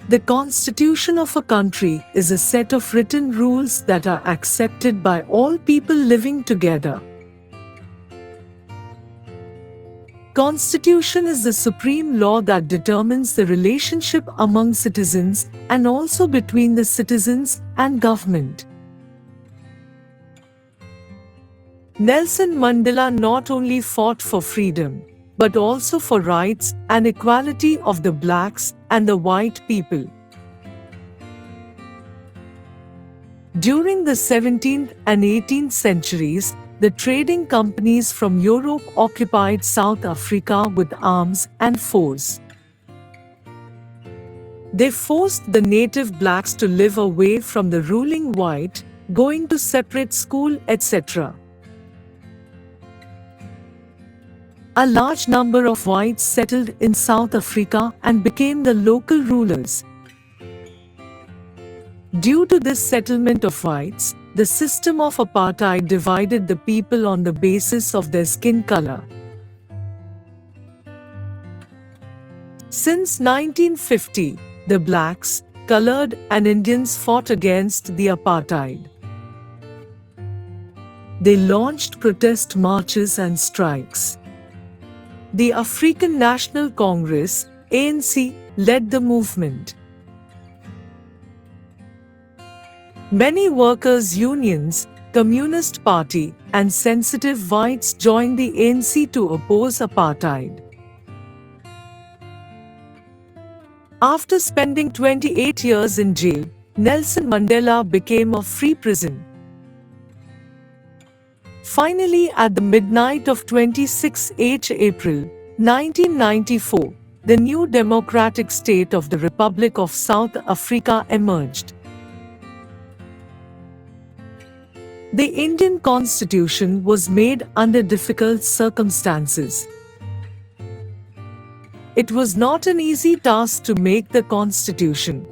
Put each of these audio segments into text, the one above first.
The constitution of a country is a set of written rules that are accepted by all people living together. Constitution is the supreme law that determines the relationship among citizens and also between the citizens and government. Nelson Mandela not only fought for freedom, but also for rights and equality of the blacks and the white people. During the 17th and 18th centuries, the trading companies from Europe occupied South Africa with arms and force. They forced the native blacks to live away from the ruling white, going to separate school, etc. A large number of whites settled in South Africa and became the local rulers. Due to this settlement of whites, the system of apartheid divided the people on the basis of their skin color. Since 1950, the blacks, colored, and Indians fought against the apartheid. They launched protest marches and strikes. The African National Congress, ANC, led the movement. Many workers' unions, Communist Party, and sensitive whites joined the ANC to oppose apartheid. After spending 28 years in jail, Nelson Mandela became a free prison. Finally, at the midnight of 26 April 1994, the new democratic state of the Republic of South Africa emerged. The Indian Constitution was made under difficult circumstances. It was not an easy task to make the Constitution.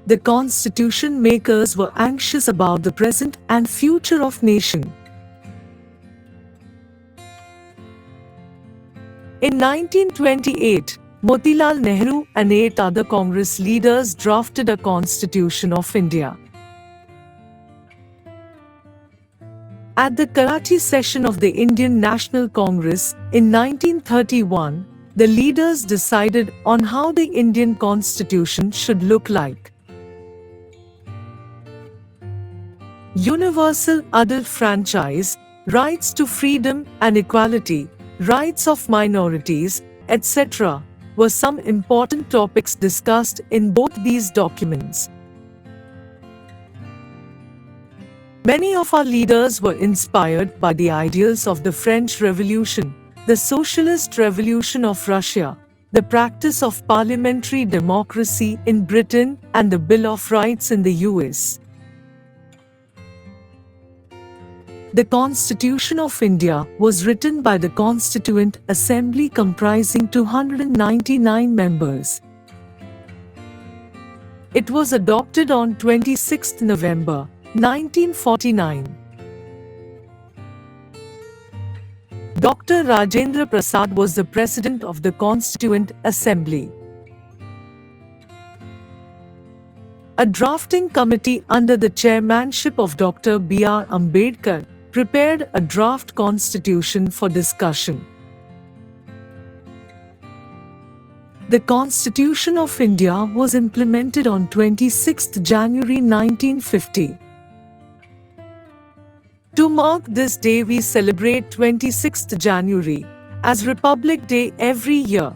The Constitution makers were anxious about the present and future of nation. In 1928, Motilal Nehru and 8 other Congress leaders drafted a Constitution of India. At the Karachi session of the Indian National Congress in 1931, the leaders decided on how the Indian Constitution should look like. Universal adult franchise, rights to freedom and equality, rights of minorities, etc., were some important topics discussed in both these documents. Many of our leaders were inspired by the ideals of the French Revolution, the Socialist Revolution of Russia, the practice of parliamentary democracy in Britain, and the Bill of Rights in the US. The Constitution of India was written by the Constituent Assembly comprising 299 members. It was adopted on 26 November 1949. Dr. Rajendra Prasad was the President of the Constituent Assembly. A drafting committee under the chairmanship of Dr. B.R. Ambedkar prepared a draft constitution for discussion. The Constitution of India was implemented on 26 January 1950. To mark this day, we celebrate 26th January as Republic Day every year.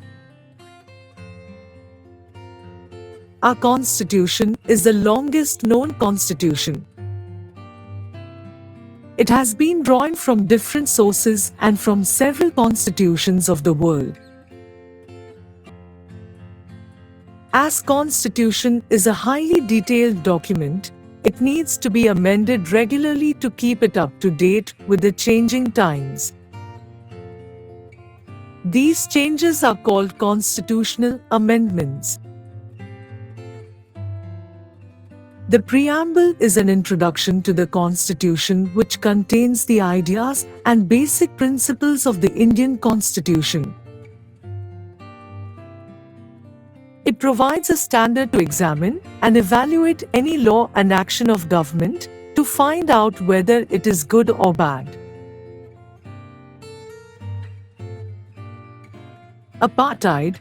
Our Constitution is the longest known constitution. It has been drawn from different sources and from several constitutions of the world. As Constitution is a highly detailed document, it needs to be amended regularly to keep it up to date with the changing times. These changes are called constitutional amendments. The preamble is an introduction to the Constitution which contains the ideas and basic principles of the Indian Constitution. It provides a standard to examine and evaluate any law and action of government to find out whether it is good or bad. Apartheid,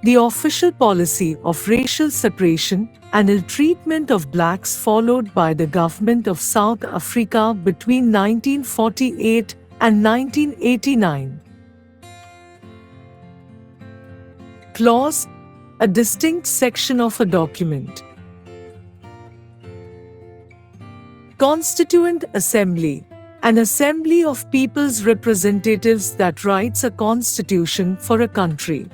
the official policy of racial separation and ill-treatment of blacks followed by the government of South Africa between 1948 and 1989. Clause: a distinct section of a document. Constituent Assembly, an assembly of people's representatives that writes a constitution for a country.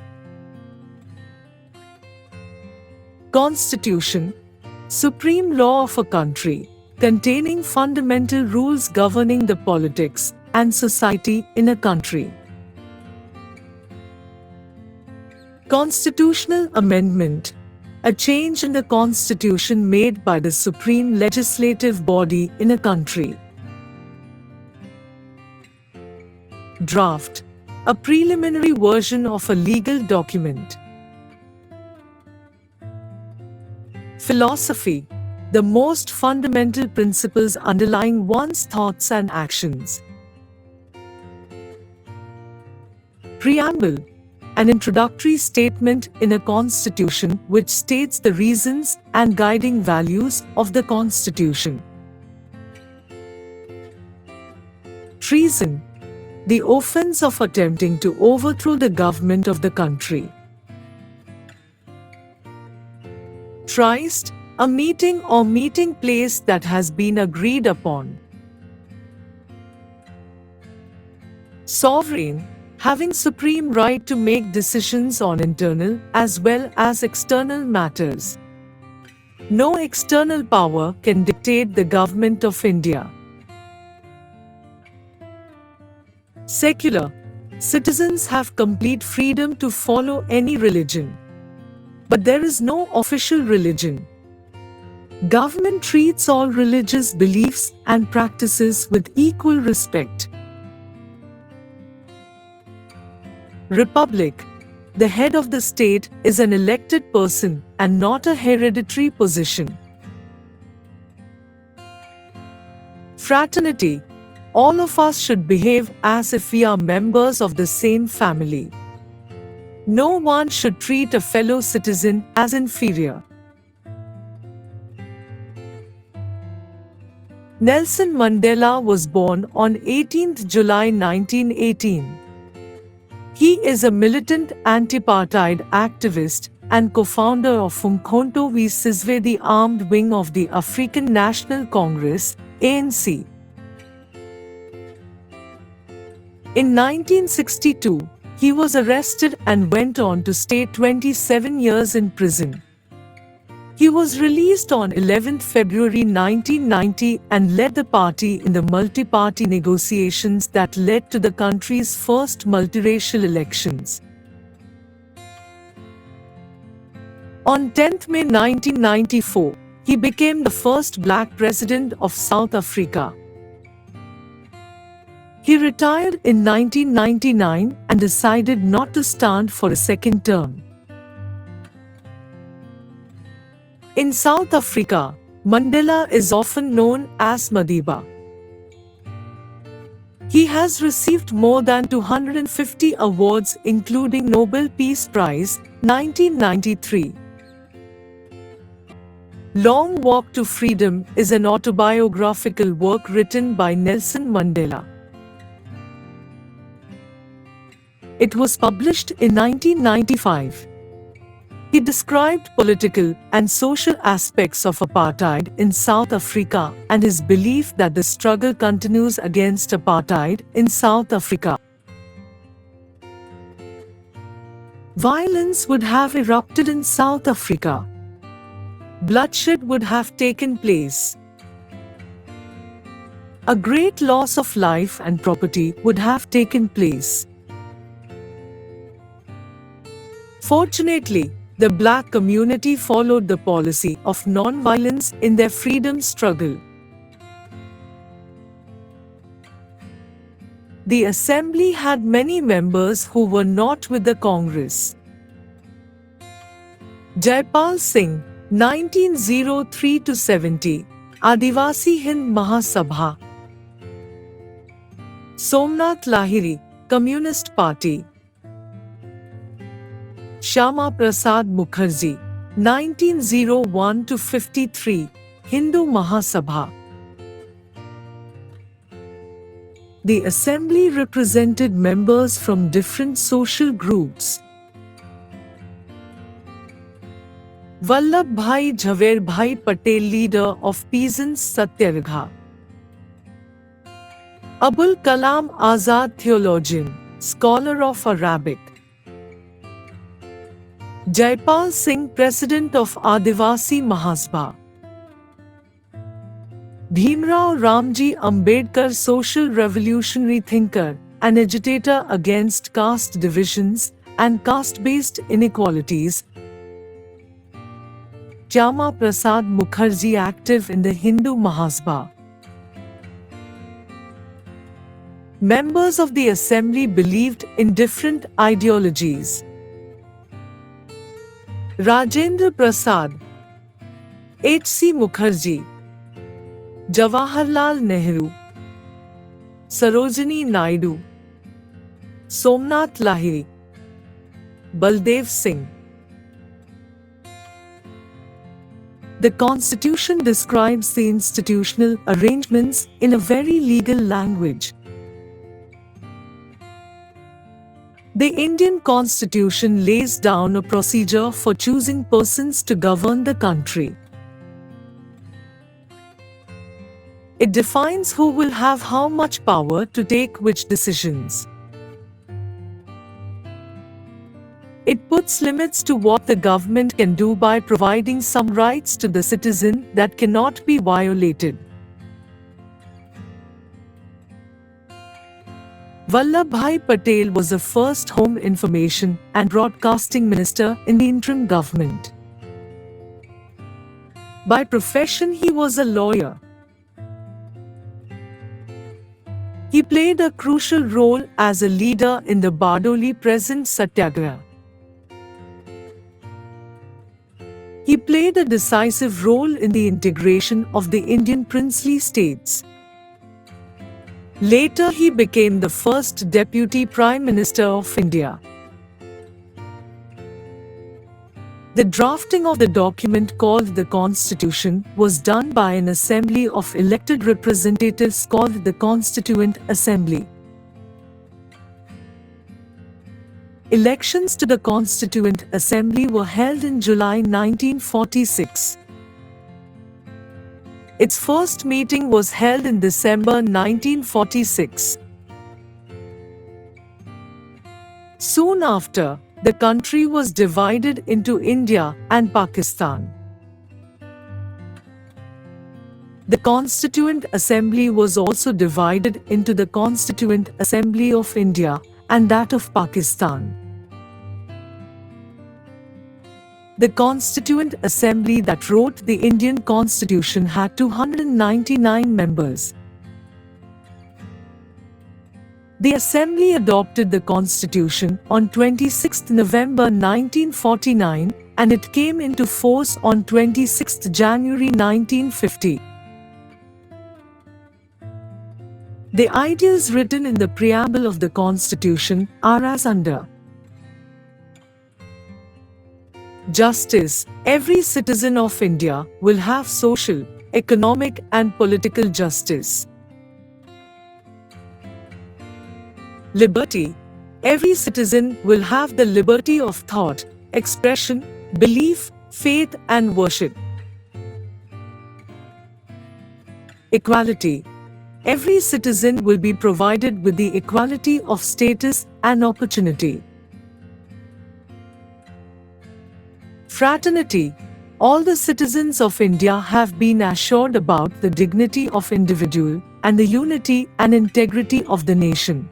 Constitution, supreme law of a country, containing fundamental rules governing the politics and society in a country. Constitutional amendment, a change in the constitution made by the supreme legislative body in a country. Draft, a preliminary version of a legal document. Philosophy, the most fundamental principles underlying one's thoughts and actions. Preamble, an introductory statement in a constitution which states the reasons and guiding values of the constitution. Treason, the offense of attempting to overthrow the government of the country. Tryst, a meeting or meeting place that has been agreed upon. Sovereign, having supreme right to make decisions on internal as well as external matters. No external power can dictate the government of India. Secular, citizens have complete freedom to follow any religion. But there is no official religion. Government treats all religious beliefs and practices with equal respect. Republic, the head of the state is an elected person and not a hereditary position. Fraternity, all of us should behave as if we are members of the same family. No one should treat a fellow citizen as inferior. Nelson Mandela was born on 18th July 1918. He is a militant anti-apartheid activist and co-founder of Umkhonto we Sizwe, the armed wing of the African National Congress, ANC. In 1962, he was arrested and went on to stay 27 years in prison. He was released on 11 February 1990 and led the party in the multi-party negotiations that led to the country's first multiracial elections. On 10 May 1994, he became the first black president of South Africa. He retired in 1999 and decided not to stand for a second term. In South Africa, Mandela is often known as Madiba. He has received more than 250 awards including Nobel Peace Prize, 1993. Long Walk to Freedom is an autobiographical work written by Nelson Mandela. It was published in 1995. He described political and social aspects of apartheid in South Africa and his belief that the struggle continues against apartheid in South Africa. Violence would have erupted in South Africa. Bloodshed would have taken place. A great loss of life and property would have taken place. Fortunately, the black community followed the policy of non-violence in their freedom struggle. The assembly had many members who were not with the Congress. Jaipal Singh, 1903–70, Adivasi Hind Mahasabha. Somnath Lahiri, Communist Party. Shyama Prasad Mukherjee, 1901–53, Hindu Mahasabha. The assembly represented members from different social groups. Vallabhbhai Jhaverbhai Patel, leader of peasants Satyagraha. Abul Kalam Azad, theologian, scholar of Arabic. Jaipal Singh, president of Adivasi Mahasabha. Bhimrao Ramji Ambedkar, social revolutionary thinker and agitator against caste divisions and caste-based inequalities. Shyama Prasad Mukherjee, active in the Hindu Mahasabha. Members of the assembly believed in different ideologies. Rajendra Prasad, H.C. Mukherjee, Jawaharlal Nehru, Sarojini Naidu, Somnath Lahiri, Baldev Singh. The Constitution describes the institutional arrangements in a very legal language. The Indian Constitution lays down a procedure for choosing persons to govern the country. It defines who will have how much power to take which decisions. It puts limits to what the government can do by providing some rights to the citizen that cannot be violated. Vallabhbhai Patel was the first Home Information and Broadcasting Minister in the interim government. By profession, he was a lawyer. He played a crucial role as a leader in the Bardoli Present Satyagraha. He played a decisive role in the integration of the Indian princely states. Later, he became the first Deputy Prime Minister of India. The drafting of the document called the Constitution was done by an assembly of elected representatives called the Constituent Assembly. Elections to the Constituent Assembly were held in July 1946. Its first meeting was held in December 1946. Soon after, the country was divided into India and Pakistan. The Constituent Assembly was also divided into the Constituent Assembly of India and that of Pakistan. The Constituent Assembly that wrote the Indian Constitution had 299 members. The Assembly adopted the Constitution on 26 November 1949 and it came into force on 26 January 1950. The ideas written in the preamble of the Constitution are as under. Justice. Every citizen of India will have social, economic and political justice. Liberty. Every citizen will have the liberty of thought, expression, belief, faith and worship. Equality. Every citizen will be provided with the equality of status and opportunity. Fraternity. All the citizens of India have been assured about the dignity of individual and the unity and integrity of the nation.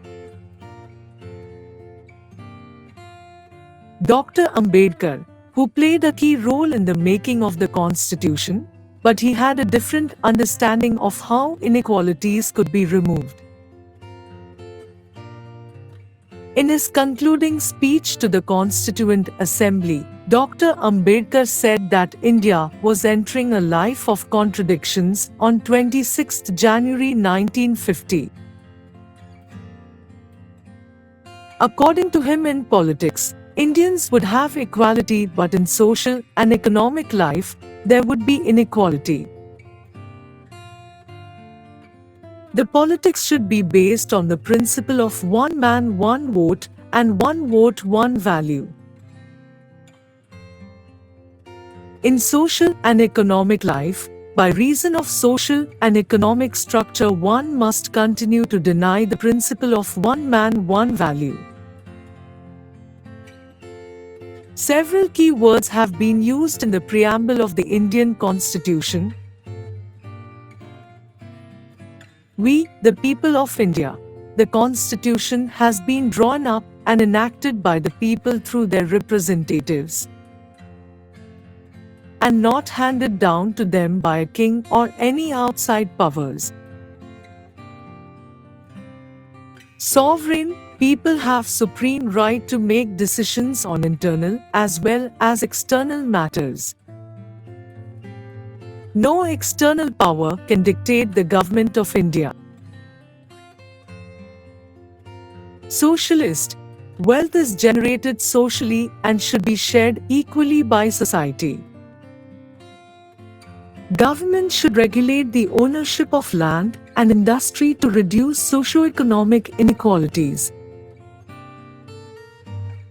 Dr. Ambedkar, who played a key role in the making of the Constitution, but he had a different understanding of how inequalities could be removed. In his concluding speech to the Constituent Assembly, Dr. Ambedkar said that India was entering a life of contradictions on 26 January 1950. According to him, in politics, Indians would have equality, but in social and economic life, there would be inequality. The politics should be based on the principle of one man, one vote, and one vote, one value. In social and economic life, by reason of social and economic structure, one must continue to deny the principle of one man, one value. Several key words have been used in the preamble of the Indian Constitution. We, the people of India. The Constitution has been drawn up and enacted by the people through their representatives, and not handed down to them by a king or any outside powers. Sovereign people have supreme right to make decisions on internal as well as external matters. No external power can dictate the government of India. Socialist. Wealth is generated socially and should be shared equally by society. Government should regulate the ownership of land and industry to reduce socio-economic inequalities.